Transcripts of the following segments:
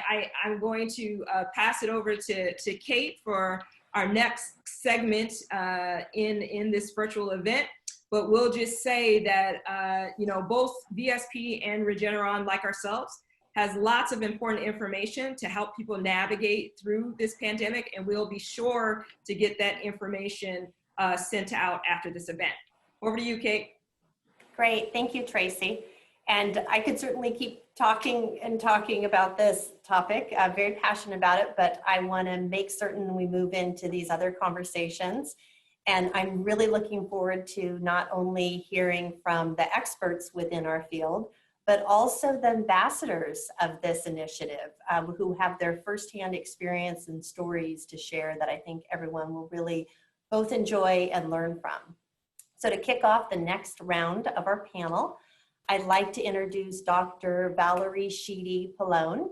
I'm going to pass it over to Kate for our next segment in this virtual event. But we'll just say that, you know, both VSP and Regeneron, like ourselves, has lots of important information to help people navigate through this pandemic, and we'll be sure to get that information sent out after this event. Over to you, Kate. Great, thank you, Tracy. And I could certainly keep talking and talking about this topic. I'm very passionate about it, but I want to make certain we move into these other conversations. And I'm really looking forward to not only hearing from the experts within our field, but also the ambassadors of this initiative who have their firsthand experience and stories to share that I think everyone will really both enjoy and learn from. So to kick off the next round of our panel, I'd like to introduce Dr. Valerie Sheedy Pallone,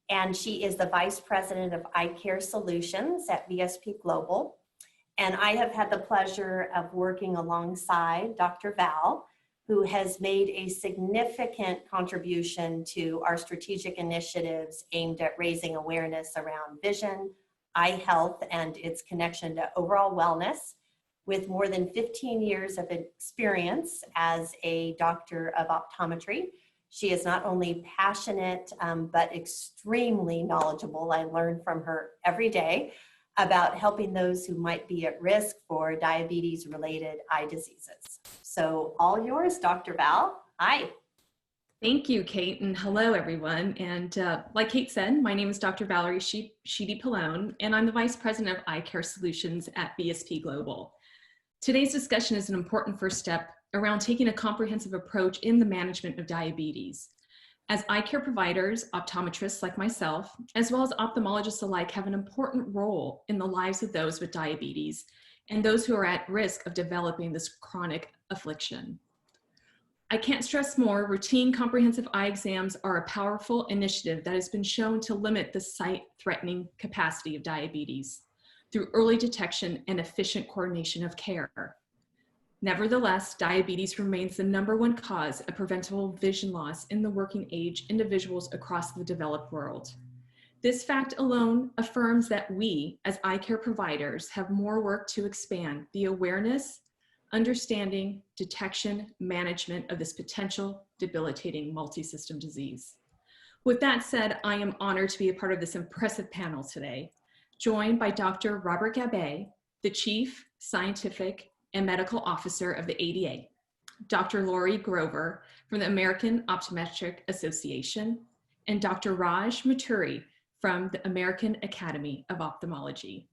and she is the Vice President of Eye Care Solutions at VSP Global. And I have had the pleasure of working alongside Dr. Val, who has made a significant contribution to our strategic initiatives aimed at raising awareness around vision, eye health, and its connection to overall wellness. With more than 15 years of experience as a doctor of optometry, she is not only passionate, but extremely knowledgeable. I learn from her every day about helping those who might be at risk for diabetes-related eye diseases. So all yours, Dr. Val. Hi. Thank you, Kate, and hello, everyone. And like Kate said, my name is Dr. Valerie Sheedy Pallone, and I'm the Vice President of Eye Care Solutions at VSP Global. Today's discussion is an important first step around taking a comprehensive approach in the management of diabetes. As eye care providers, optometrists like myself, as well as ophthalmologists alike, have an important role in the lives of those with diabetes and those who are at risk of developing this chronic affliction. I can't stress more, routine comprehensive eye exams are a powerful initiative that has been shown to limit the sight-threatening capacity of diabetes through early detection and efficient coordination of care. Nevertheless, diabetes remains the #1 cause of preventable vision loss in the working age individuals across the developed world. This fact alone affirms that we, as eye care providers, have more work to expand the awareness, understanding, detection, management of this potential debilitating multi-system disease. With that said, I am honored to be a part of this impressive panel today, joined by Dr. Robert Gabay, the Chief Scientific and Medical Officer of the ADA, Dr. Lori Grover from the American Optometric Association, and Dr. Raj Maturi from the American Academy of Ophthalmology.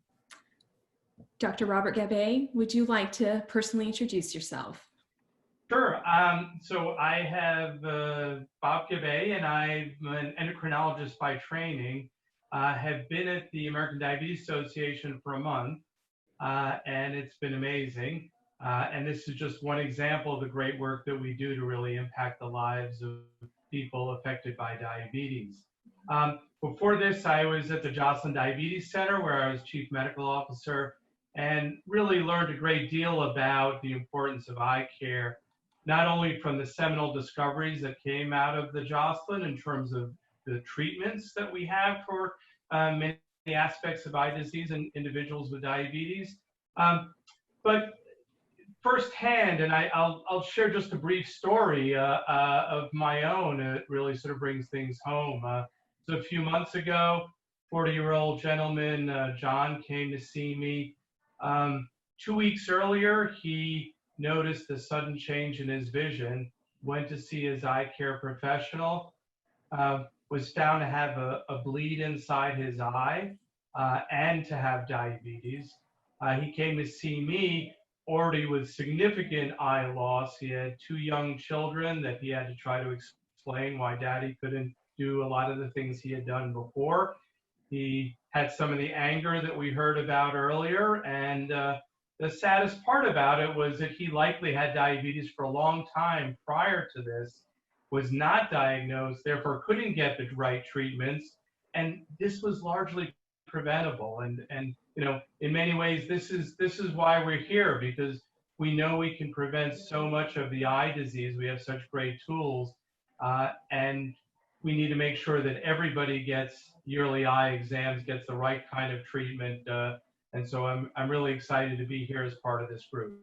Dr. Robert Gabay, would you like to personally introduce yourself? Sure. So I have Bob Gabay, and I'm an endocrinologist by training. Have been at the American Diabetes Association for a month, and it's been amazing. And this is just one example of the great work that we do to really impact the lives of people affected by diabetes. Before this, I was at the Joslin Diabetes Center, where I was Chief Medical Officer, and really learned a great deal about the importance of eye care, not only from the seminal discoveries that came out of the Joslin in terms of the treatments that we have for many aspects of eye disease in individuals with diabetes, but firsthand, and I'll share just a brief story of my own. It really sort of brings things home. So a few months ago, 40-year-old gentleman, John, came to see me. 2 weeks earlier, he noticed a sudden change in his vision, went to see his eye care professional, was found to have a bleed inside his eye and to have diabetes. He came to see me already with significant eye loss. He had 2 young children that he had to try to explain why daddy couldn't do a lot of the things he had done before. He had some of the anger that we heard about earlier, and the saddest part about it was that he likely had diabetes for a long time prior to this, was not diagnosed, therefore couldn't get the right treatments, and this was largely preventable. And you know, in many ways, this is why we're here, because we know we can prevent so much of the eye disease. We have such great tools, and we need to make sure that everybody gets yearly eye exams, gets the right kind of treatment. And so I'm really excited to be here as part of this group.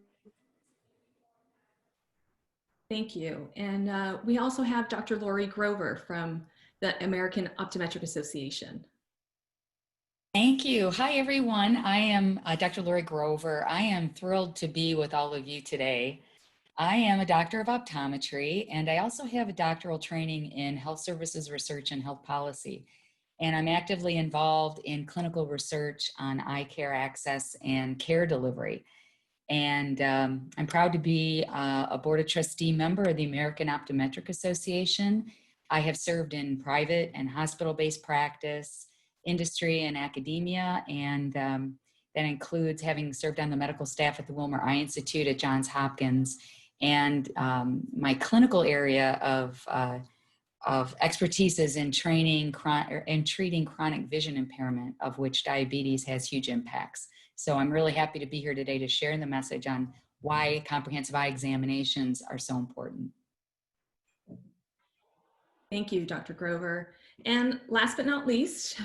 Thank you. And we also have Dr. Lori Grover from the American Optometric Association. Thank you. Hi, everyone. I am Dr. Lori Grover. I am thrilled to be with all of you today. I am a doctor of optometry, and I also have a doctoral training in health services research and health policy. And I'm actively involved in clinical research on eye care access and care delivery. And I'm proud to be a board of trustee member of the American Optometric Association. I have served in private and hospital-based practice, industry and academia, and that includes having served on the medical staff at the Wilmer Eye Institute at Johns Hopkins. And my clinical area of expertise is in treating chronic vision impairment, of which diabetes has huge impacts. So I'm really happy to be here today to share the message on why comprehensive eye examinations are so important. Thank you, Dr. Grover. And last but not least,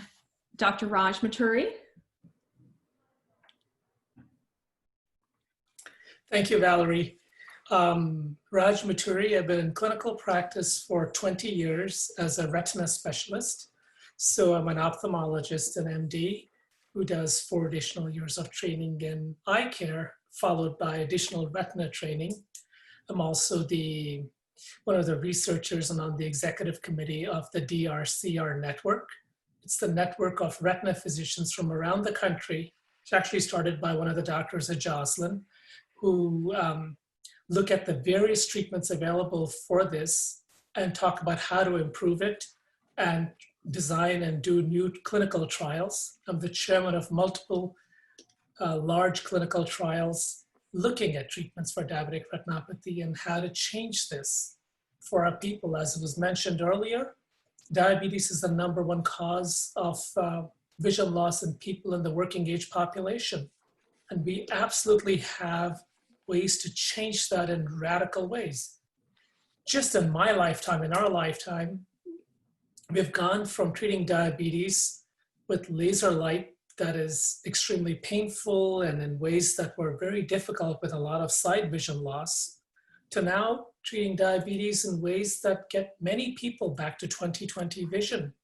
Dr. Raj Maturi. Thank you, Valerie. Raj Maturi, I've been in clinical practice for 20 years as a retina specialist. So I'm an ophthalmologist and MD who does 4 additional years of training in eye care, followed by additional retina training. I'm also one of the researchers and on the executive committee of the DRCR network. It's the network of retina physicians from around the country. It's actually started by one of the doctors at Joslin, who look at the various treatments available for this and talk about how to improve it and design and do new clinical trials. I'm the chairman of multiple large clinical trials looking at treatments for diabetic retinopathy and how to change this for our people. As was mentioned earlier, diabetes is the #1 cause of vision loss in people in the working age population. And we absolutely have ways to change that in radical ways. Just in my lifetime, in our lifetime, we've gone from treating diabetes with laser light that is extremely painful and in ways that were very difficult with a lot of side vision loss, to now treating diabetes in ways that get many people back to 20/20 vision.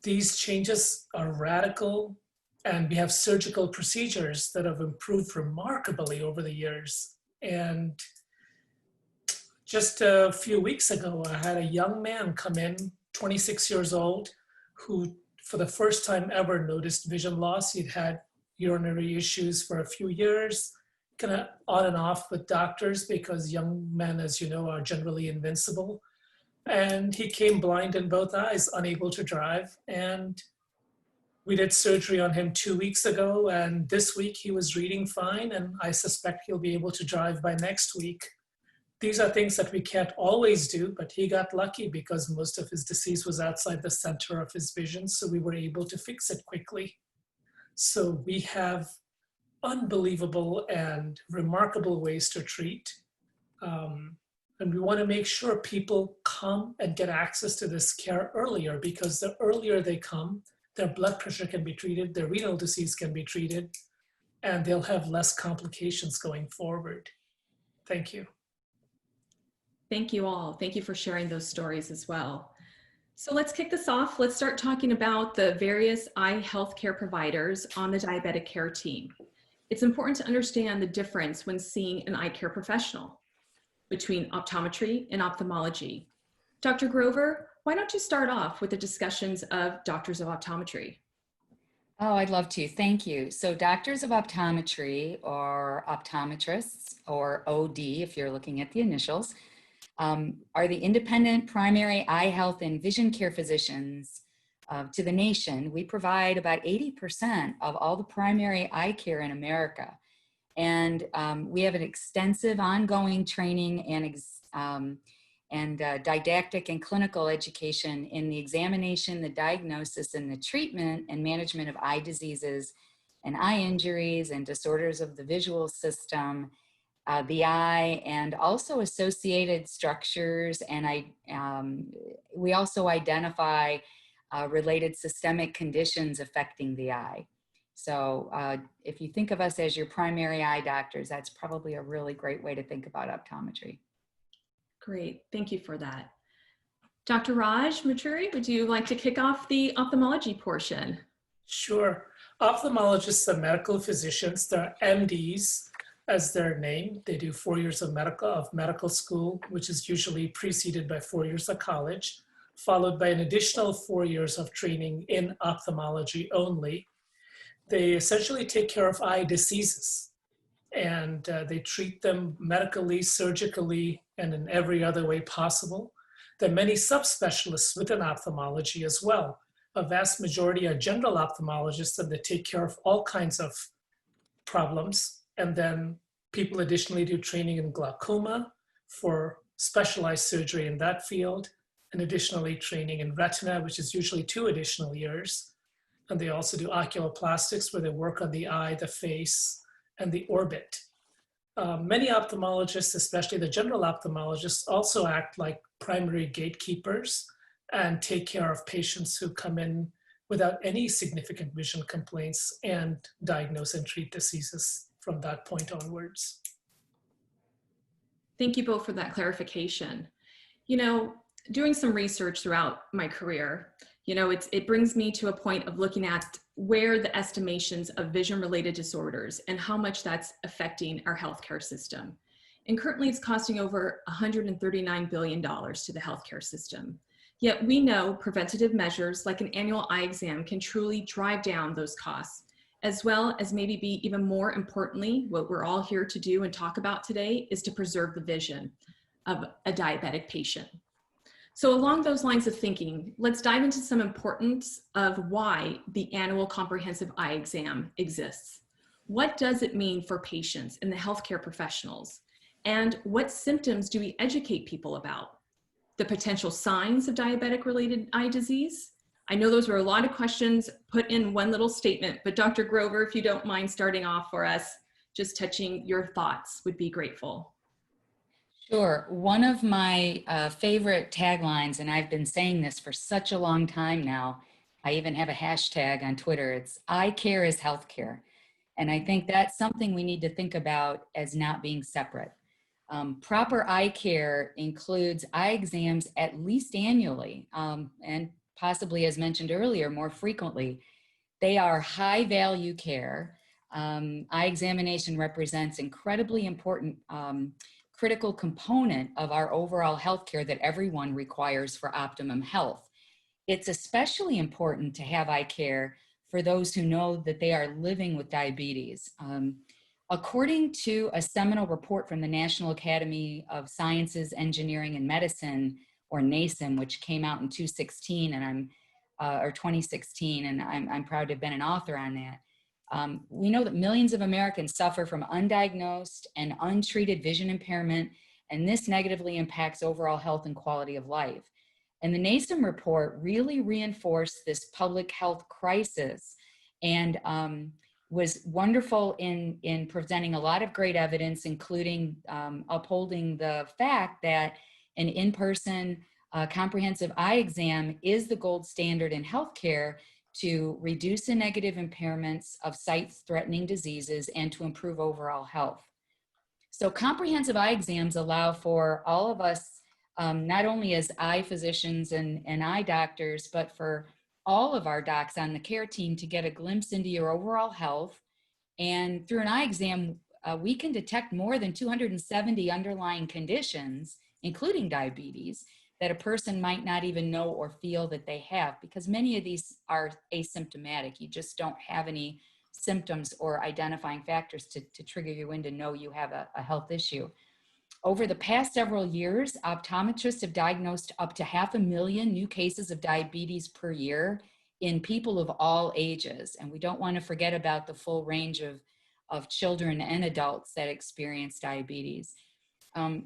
These changes are radical, and we have surgical procedures that have improved remarkably over the years. And just a few weeks ago, I had a young man come in, 26 years old, who for the first time ever noticed vision loss. He'd had urinary issues for a few years, kind of on and off with doctors because young men, as you know, are generally invincible. And he came blind in both eyes, unable to drive. And we did surgery on him 2 weeks ago, and this week he was reading fine, and I suspect he'll be able to drive by next week. These are things that we can't always do, but he got lucky because most of his disease was outside the center of his vision, so we were able to fix it quickly. So we have unbelievable and remarkable ways to treat. And we want to make sure people come and get access to this care earlier, because the earlier they come, their blood pressure can be treated, their renal disease can be treated, and they'll have less complications going forward. Thank you. Thank you all. Thank you for sharing those stories as well. So let's kick this off. Let's start talking about the various eye healthcare providers on the diabetic care team. It's important to understand the difference when seeing an eye care professional between optometry and ophthalmology. Dr. Grover, why don't you start off with the discussions of doctors of optometry? Oh, I'd love to. Thank you. So doctors of optometry, or optometrists, or OD, if you're looking at the initials, are the independent primary eye health and vision care physicians to the nation. We provide about 80% of all the primary eye care in America. And we have an extensive ongoing training and didactic and clinical education in the examination, the diagnosis, and the treatment and management of eye diseases and eye injuries and disorders of the visual system, the eye, and also associated structures. And we also identify related systemic conditions affecting the eye. So if you think of us as your primary eye doctors, that's probably a really great way to think about optometry. Great, thank you for that. Dr. Raj Maturi, would you like to kick off the ophthalmology portion? Sure. Ophthalmologists are medical physicians. They're MDs as their name. They do 4 years of medical school, which is usually preceded by 4 years of college, followed by an additional 4 years of training in ophthalmology only. They essentially take care of eye diseases, and they treat them medically, surgically, and in every other way possible. There are many subspecialists within ophthalmology as well. A vast majority are general ophthalmologists, and they take care of all kinds of problems. And then people additionally do training in glaucoma for specialized surgery in that field, and additionally training in retina, which is usually 2 additional years. And they also do oculoplastics, where they work on the eye, the face, and the orbit. Many ophthalmologists, especially the general ophthalmologists, also act like primary gatekeepers and take care of patients who come in without any significant vision complaints and diagnose and treat diseases from that point onwards. Thank you both for that clarification. You know, doing some research throughout my career, you know, it brings me to a point of looking at where the estimations of vision-related disorders and how much that's affecting our healthcare system. And currently it's costing over $139 billion to the healthcare system. Yet we know preventative measures like an annual eye exam can truly drive down those costs, as well as maybe be even more importantly, what we're all here to do and talk about today is to preserve the vision of a diabetic patient. So along those lines of thinking, let's dive into some importance of why the annual comprehensive eye exam exists. What does it mean for patients and the healthcare professionals? And what symptoms do we educate people about? The potential signs of diabetic-related eye disease? I know those were a lot of questions put in one little statement, but Dr. Grover, if you don't mind starting off for us, just touching your thoughts, would be grateful. Sure. One of my favorite taglines, and I've been saying this for such a long time now, I even have a hashtag on Twitter, it's eye care is healthcare. And I think that's something we need to think about as not being separate. Proper eye care includes eye exams at least annually, and possibly, as mentioned earlier, more frequently. They are high value care. Eye examination represents incredibly important critical component of our overall healthcare that everyone requires for optimum health. It's especially important to have eye care for those who know that they are living with diabetes. According to a seminal report from the National Academy of Sciences, Engineering, and Medicine, or NASEM, which came out in 2016, and or 2016, and I'm proud to have been an author on that. We know that millions of Americans suffer from undiagnosed and untreated vision impairment, and this negatively impacts overall health and quality of life. And the NASEM report really reinforced this public health crisis and was wonderful in presenting a lot of great evidence, including upholding the fact that an in-person comprehensive eye exam is the gold standard in healthcare to reduce the negative impairments of sight-threatening diseases and to improve overall health. So comprehensive eye exams allow for all of us, not only as eye physicians and eye doctors, but for all of our docs on the care team to get a glimpse into your overall health. And through an eye exam, we can detect more than 270 underlying conditions, including diabetes, that a person might not even know or feel that they have, because many of these are asymptomatic. You just don't have any symptoms or identifying factors to trigger you in to know you have a health issue. Over the past several years, optometrists have diagnosed up to 500,000 new cases of diabetes per year in people of all ages. And we don't want to forget about the full range of children and adults that experience diabetes.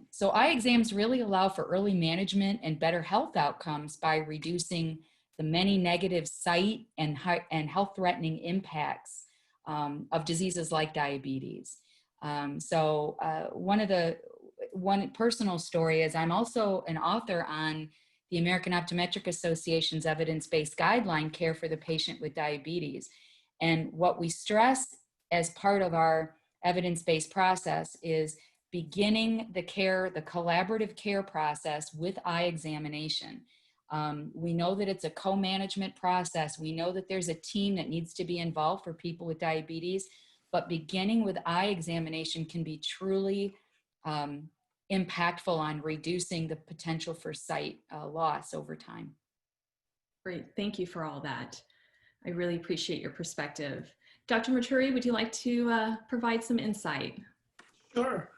So eye exams really allow for early management and better health outcomes by reducing the many negative sight and health-threatening impacts of diseases like diabetes. One personal story is I'm also an author on the American Optometric Association's evidence-based guideline care for the patient with diabetes. And what we stress as part of our evidence-based process is beginning the care, the collaborative care process with eye examination. We know that it's a co-management process. We know that there's a team that needs to be involved for people with diabetes, but beginning with eye examination can be truly impactful on reducing the potential for sight loss over time. Great, thank you for all that. I really appreciate your perspective. Dr. Maturi, would you like to provide some insight? Sure.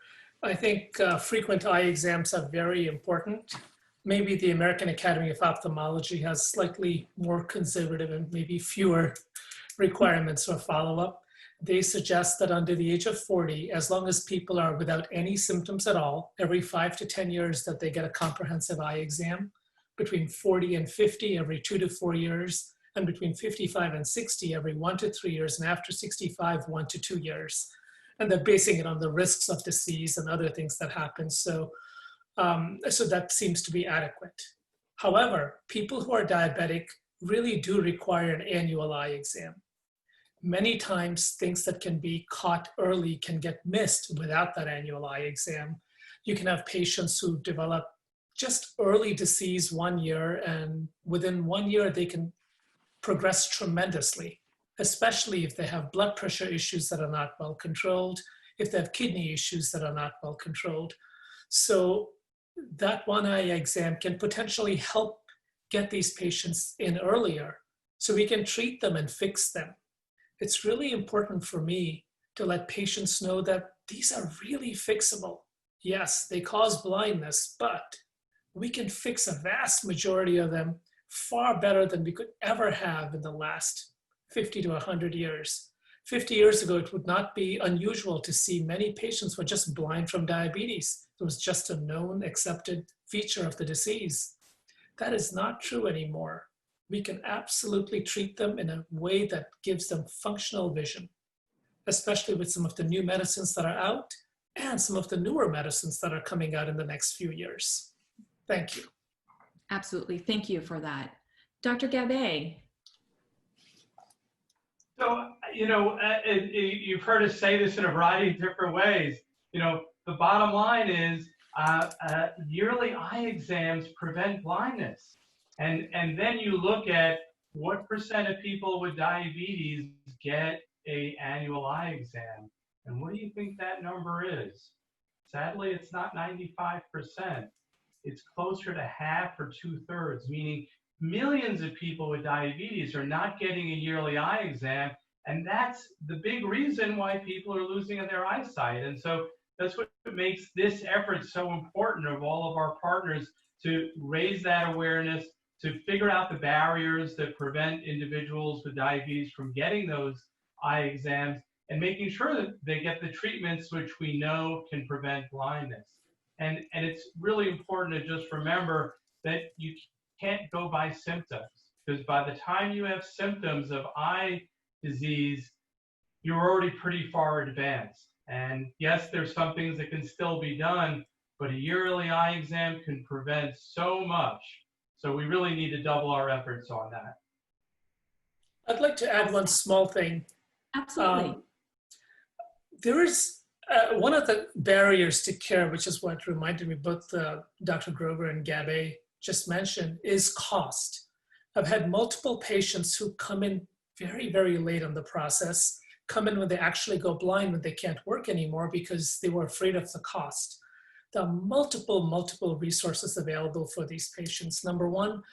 I think frequent eye exams are very important. Maybe the American Academy of Ophthalmology has slightly more conservative and maybe fewer requirements for follow-up. They suggest that under the age of 40, as long as people are without any symptoms at all, every 5 to 10 years that they get a comprehensive eye exam. Between 40 and 50, every 2 to 4 years, and between 55 and 60, every 1 to 3 years, and after 65, 1 to 2 years. And they're basing it on the risks of disease and other things that happen. So that seems to be adequate. However, people who are diabetic really do require an annual eye exam. Many times, things that can be caught early can get missed without that annual eye exam. You can have patients who develop just early disease 1 year, and within 1 year, they can progress tremendously, especially if they have blood pressure issues that are not well controlled, if they have kidney issues that are not well controlled. So that one eye exam can potentially help get these patients in earlier so we can treat them and fix them. It's really important for me to let patients know that these are really fixable. Yes, they cause blindness, but we can fix a vast majority of them far better than we could ever have in the last 50 to 100 years. 50 years ago, it would not be unusual to see many patients were just blind from diabetes. It was just a known, accepted feature of the disease. That is not true anymore. We can absolutely treat them in a way that gives them functional vision, especially with some of the new medicines that are out and some of the newer medicines that are coming out in the next few years. Thank you. Absolutely, thank you for that. Dr. Gabay. So, you've heard us say this in a variety of different ways. The bottom line is yearly eye exams prevent blindness. And then you look at what percent of people with diabetes get an annual eye exam. And what do you think that number is? Sadly, it's not 95%. It's closer to half or 2/3, meaning millions of people with diabetes are not getting a yearly eye exam. And that's the big reason why people are losing their eyesight. And so that's what makes this effort so important of all of our partners to raise that awareness, to figure out the barriers that prevent individuals with diabetes from getting those eye exams and making sure that they get the treatments which we know can prevent blindness. And it's really important to just remember that you can't go by symptoms, because by the time you have symptoms of eye disease, you're already pretty far advanced. And yes, there's some things that can still be done, but a yearly eye exam can prevent so much. So we really need to double our efforts on that. I'd like to add one small thing. Absolutely. There is one of the barriers to care, which is what reminded me both Dr. Grover and Gabay just mentioned, is cost. I've had multiple patients who come in very, very late on the process, come in when they actually go blind, when they can't work anymore because they were afraid of the cost. There are multiple resources available for these patients. Number one,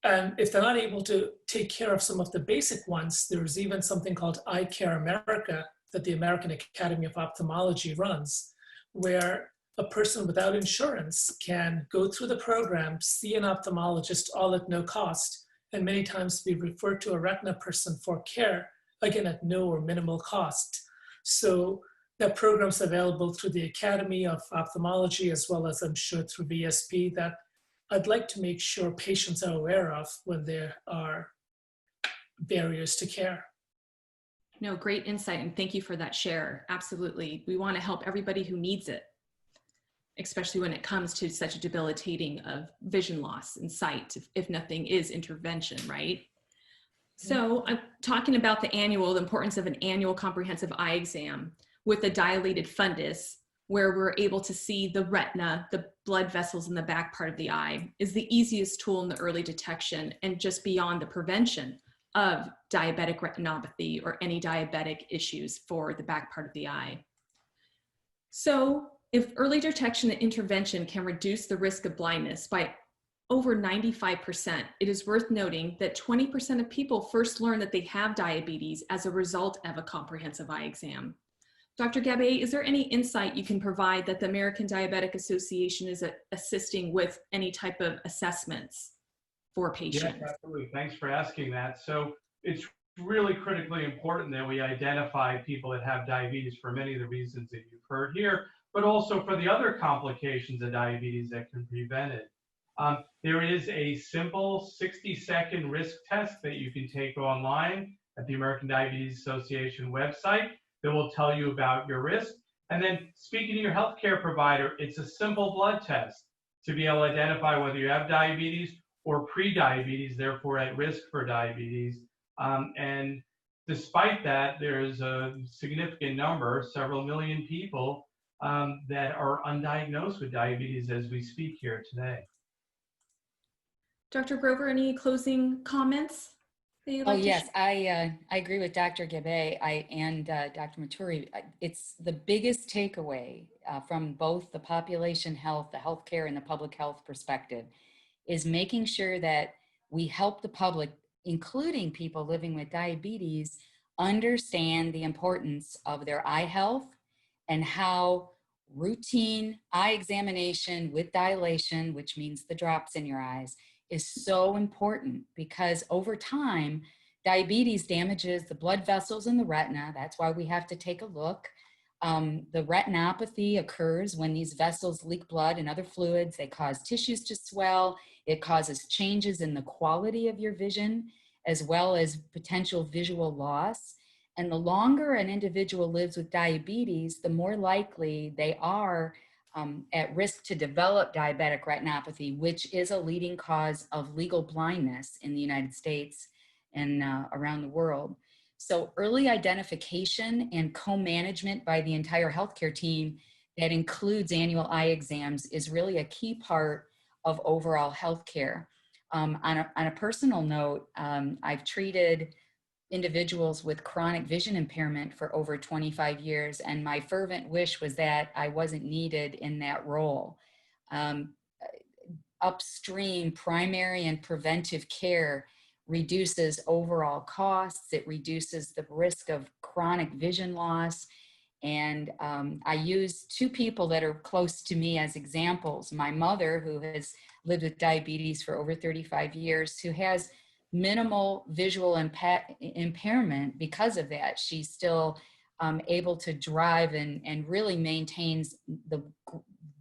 and if they're not able to take care of some of the basic ones, there's even something called Eye Care America that the American Academy of Ophthalmology runs, where a person without insurance can go through the program, see an ophthalmologist all at no cost, and many times be referred to a retina person for care, again at no or minimal cost. So there are programs available through the Academy of Ophthalmology, as well as I'm sure through VSP, that I'd like to make sure patients are aware of when there are barriers to care. No, great insight, and thank you for that share. Absolutely. We want to help everybody who needs it, especially when it comes to such a debilitating of vision loss and sight, if nothing is intervention, right? So I'm talking about the importance of an annual comprehensive eye exam with a dilated fundus, where we're able to see the retina, the blood vessels in the back part of the eye, is the easiest tool in the early detection and just beyond the prevention of diabetic retinopathy or any diabetic issues for the back part of the eye. So if early detection and intervention can reduce the risk of blindness by over 95%, it is worth noting that 20% of people first learn that they have diabetes as a result of a comprehensive eye exam. Dr. Gabay, is there any insight you can provide that the American Diabetic Association is assisting with any type of assessments for patients? Yes, absolutely. Thanks for asking that. So it's really critically important that we identify people that have diabetes for many of the reasons that you've heard here, but also for the other complications of diabetes that can prevent it. There is a simple 60-second risk test that you can take online at the American Diabetes Association website that will tell you about your risk. And then speaking to your healthcare provider, it's a simple blood test to be able to identify whether you have diabetes or pre-diabetes, therefore at risk for diabetes. And despite that, there's a significant number, several million people that are undiagnosed with diabetes as we speak here today. Dr. Grover, any closing comments that you'd like to yes, share? I agree with Dr. Gabay and Dr. Maturi. It's the biggest takeaway from both the population health, the healthcare, and the public health perspective is making sure that we help the public, including people living with diabetes, understand the importance of their eye health and how routine eye examination with dilation, which means the drops in your eyes, is so important because over time, diabetes damages the blood vessels in the retina. That's why we have to take a look. The retinopathy occurs when these vessels leak blood and other fluids. They cause tissues to swell. It causes changes in the quality of your vision, as well as potential visual loss. And the longer an individual lives with diabetes, the more likely they are at risk to develop diabetic retinopathy, which is a leading cause of legal blindness in the United States and around the world. So early identification and co-management by the entire healthcare team that includes annual eye exams is really a key part of overall healthcare. On a personal note, I've treated individuals with chronic vision impairment for over 25 years, and my fervent wish was that I wasn't needed in that role. Upstream primary and preventive care reduces overall costs, it reduces the risk of chronic vision loss, and I use two people that are close to me as examples. My mother, who has lived with diabetes for over 35 years, who has minimal visual impairment because of that. She's still able to drive and really maintains the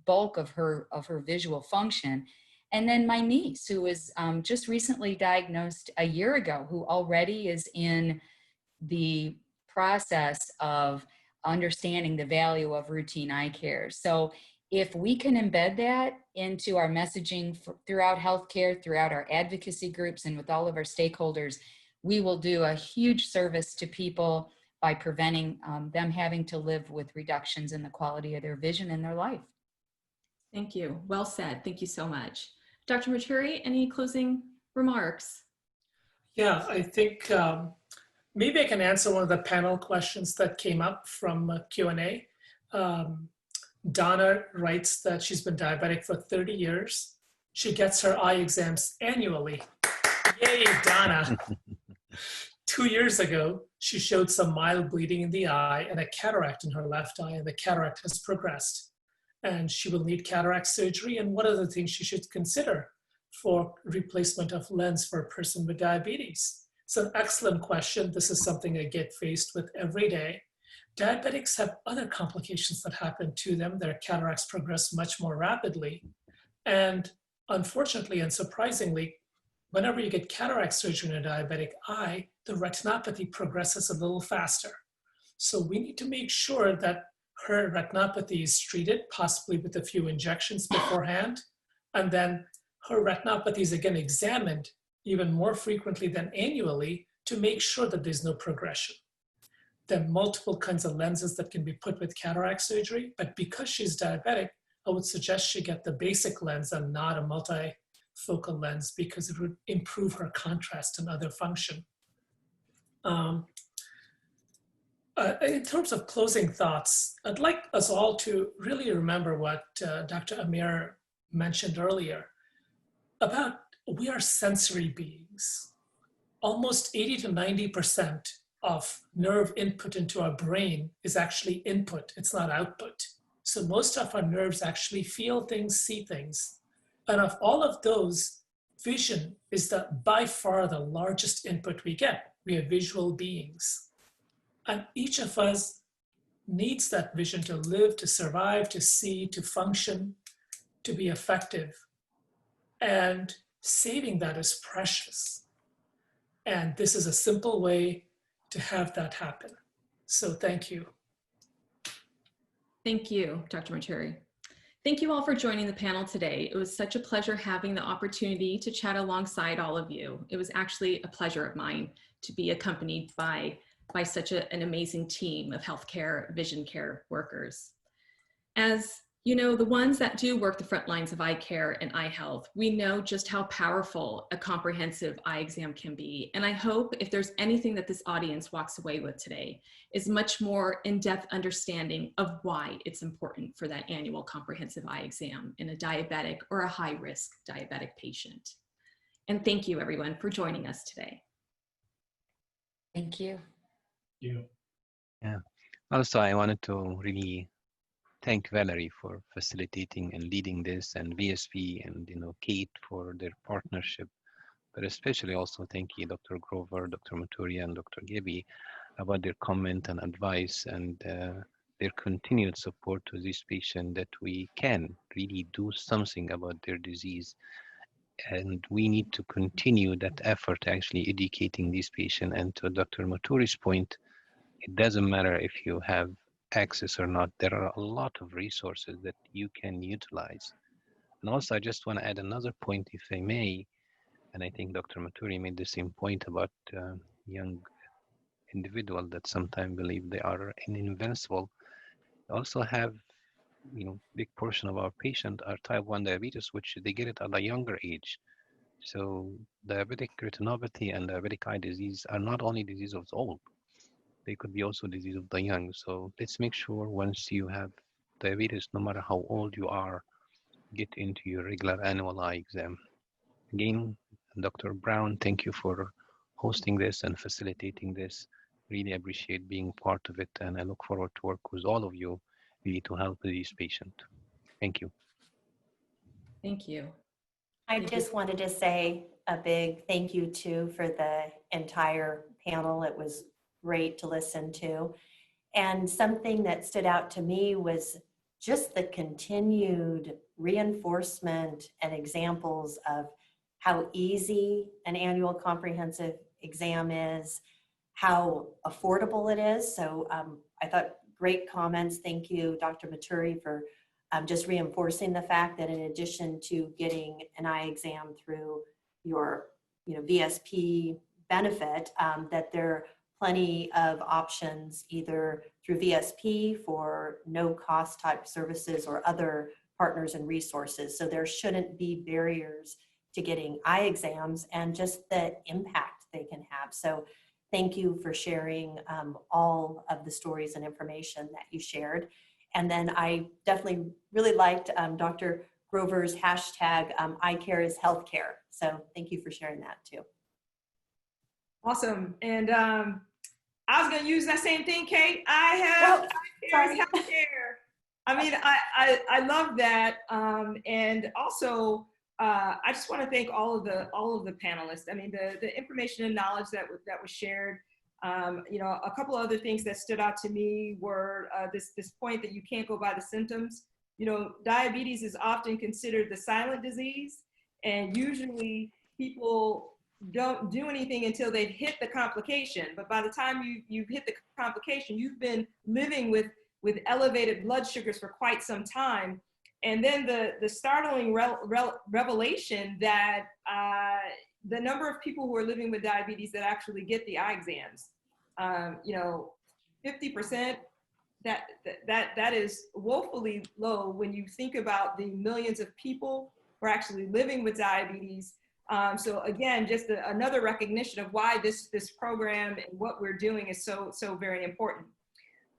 bulk of her visual function. And then my niece, who was just recently diagnosed a year ago, who already is in the process of understanding the value of routine eye care. So if we can embed that into our messaging throughout healthcare, throughout our advocacy groups, and with all of our stakeholders, we will do a huge service to people by preventing them having to live with reductions in the quality of their vision in their life. Thank you. Well said. Thank you so much. Dr. Maturi, any closing remarks? Yeah, I think maybe I can answer one of the panel questions that came up from Q&A. Donna writes that she's been diabetic for 30 years. She gets her eye exams annually. Yay, Donna. 2 years ago, she showed some mild bleeding in the eye and a cataract in her left eye, and the cataract has progressed. And she will need cataract surgery. And what are the things she should consider for replacement of lens for a person with diabetes? It's an excellent question. This is something I get faced with every day. Diabetics have other complications that happen to them. Their cataracts progress much more rapidly. And unfortunately and surprisingly, whenever you get cataract surgery in a diabetic eye, the retinopathy progresses a little faster. So we need to make sure that her retinopathy is treated, possibly with a few injections beforehand, and then her retinopathy is again examined even more frequently than annually to make sure that there's no progression. There are multiple kinds of lenses that can be put with cataract surgery, but because she's diabetic, I would suggest she get the basic lens and not a multifocal lens because it would improve her contrast and other function. In terms of closing thoughts, I'd like us all to really remember what Dr. Amir mentioned earlier about we are sensory beings. Almost 80 to 90% of nerve input into our brain is actually input, it's not output. So most of our nerves actually feel things, see things. And of all of those, vision is by far the largest input we get. We are visual beings. And each of us needs that vision to live, to survive, to see, to function, to be effective. And saving that is precious. And this is a simple way to have that happen. So thank you. Thank you, Dr. Maturi. Thank you all for joining the panel today. It was such a pleasure having the opportunity to chat alongside all of you. It was actually a pleasure of mine to be accompanied by such an amazing team of healthcare vision care workers. As you know, the ones that do work the front lines of eye care and eye health, we know just how powerful a comprehensive eye exam can be. And I hope if there's anything that this audience walks away with today is much more in-depth understanding of why it's important for that annual comprehensive eye exam in a diabetic or a high-risk diabetic patient. And thank you everyone for joining us today. Thank you. Yeah. Also, I wanted to really thank Valerie for facilitating and leading this, and VSP and Kate for their partnership. But especially also thank you, Dr. Grover, Dr. Maturi, and Dr. Gabay about their comment and advice and their continued support to this patient that we can really do something about their disease. And we need to continue that effort actually educating this patient. And to Dr. Maturi's point, it doesn't matter if you have access or not. There are a lot of resources that you can utilize. And also, I just want to add another point, if I may, and I think Dr. Maturi made the same point about young individuals that sometimes believe they are invincible. We also have, big portion of our patients are type 1 diabetes, which they get it at a younger age. So diabetic retinopathy and diabetic eye disease are not only disease of the old, they could be also disease of the young. So let's make sure once you have diabetes, no matter how old you are, get into your regular annual eye exam. Again, Dr. Brown, thank you for hosting this and facilitating this. Really appreciate being part of it, and I look forward to work with all of you really to help these patients. Thank you. Thank you. I just wanted to say a big thank you too for the entire panel. It was great to listen to. And something that stood out to me was just the continued reinforcement and examples of how easy an annual comprehensive exam is, how affordable it is. So I thought great comments. Thank you, Dr. Maturi, for just reinforcing the fact that in addition to getting an eye exam through your VSP benefit, that there are plenty of options either through VSP for no cost type services or other partners and resources. So there shouldn't be barriers to getting eye exams and just the impact they can have. So thank you for sharing all of the stories and information that you shared. And then I definitely really liked Dr. Grover's hashtag, eye care is healthcare. So thank you for sharing that too. Awesome. And I was going to use that same thing, Kate. I have healthcare. I mean, I love that. And also, I just want to thank all of the panelists. I mean, the information and knowledge that was shared. A couple of other things that stood out to me were this point that you can't go by the symptoms. Diabetes is often considered the silent disease, and usually people don't do anything until they've hit the complication. But by the time you've hit the complication, you've been living with elevated blood sugars for quite some time. And then the startling revelation that the number of people who are living with diabetes that actually get the eye exams, 50%, that is woefully low when you think about the millions of people who are actually living with diabetes. So again, just another recognition of why this program and what we're doing is so very important.